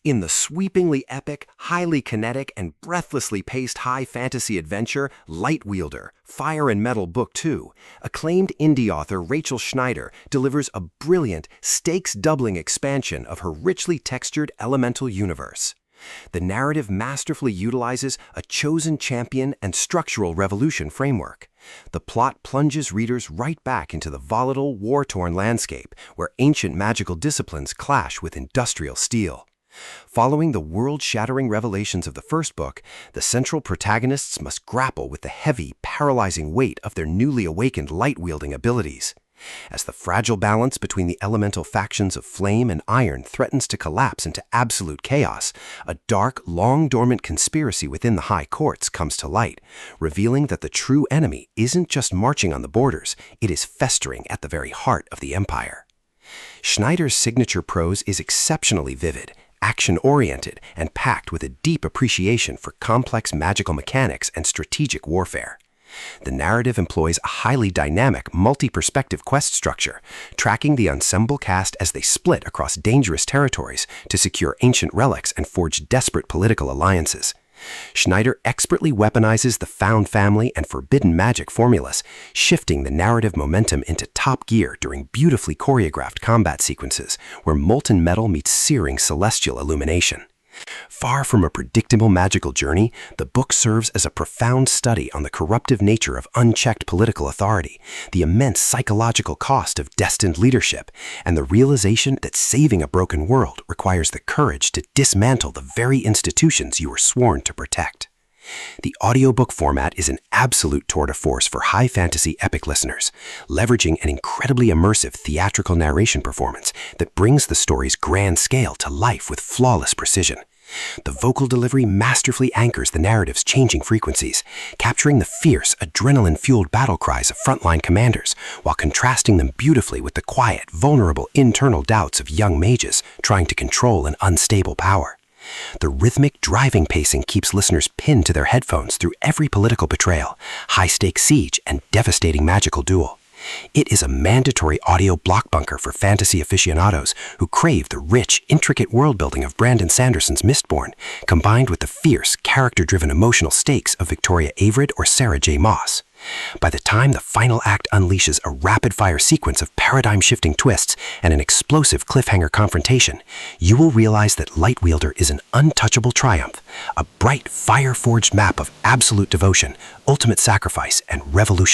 In the sweepingly epic, highly kinetic, and breathlessly paced high fantasy adventure Wielder, Fire and Metal Book 2, acclaimed indie author Rachel Schneider delivers a brilliant, stakes-doubling expansion of her richly textured elemental universe. The narrative masterfully utilizes a chosen champion and structural revolution framework. The plot plunges readers right back into the volatile, war-torn landscape where ancient magical disciplines clash with industrial steel. Following the world-shattering revelations of the first book, the central protagonists must grapple with the heavy, paralyzing weight of their newly awakened light-wielding abilities. As the fragile balance between the elemental factions of flame and iron threatens to collapse into absolute chaos, a dark, long-dormant conspiracy within the high courts comes to light, revealing that the true enemy isn't just marching on the borders, it is festering at the very heart of the empire. Schneider's signature prose is exceptionally vivid, action-oriented, and packed with a deep appreciation for complex magical mechanics and strategic warfare. The narrative employs a highly dynamic, multi-perspective quest structure, tracking the ensemble cast as they split across dangerous territories to secure ancient relics and forge desperate political alliances. Schneider expertly weaponizes the found family and forbidden magic formulas, shifting the narrative momentum into top gear during beautifully choreographed combat sequences where molten metal meets searing celestial illumination. Far from a predictable magical journey, the book serves as a profound study on the corruptive nature of unchecked political authority, the immense psychological cost of destined leadership, and the realization that saving a broken world requires the courage to dismantle the very institutions you were sworn to protect. The audiobook format is an absolute tour de force for high fantasy epic listeners, leveraging an incredibly immersive theatrical narration performance that brings the story's grand scale to life with flawless precision. The vocal delivery masterfully anchors the narrative's changing frequencies, capturing the fierce, adrenaline-fueled battle cries of frontline commanders, while contrasting them beautifully with the quiet, vulnerable internal doubts of young mages trying to control an unstable power. The rhythmic, driving pacing keeps listeners pinned to their headphones through every political betrayal, high-stakes siege, and devastating magical duel. It is a mandatory audio blockbuster for fantasy aficionados who crave the rich, intricate world-building of Brandon Sanderson's Mistborn, combined with the fierce, character-driven emotional stakes of Victoria Averill or Sarah J. Maas. By the time the final act unleashes a rapid-fire sequence of paradigm-shifting twists and an explosive cliffhanger confrontation, you will realize that Wielder is an untouchable triumph, a bright, fire-forged map of absolute devotion, ultimate sacrifice, and revolutionary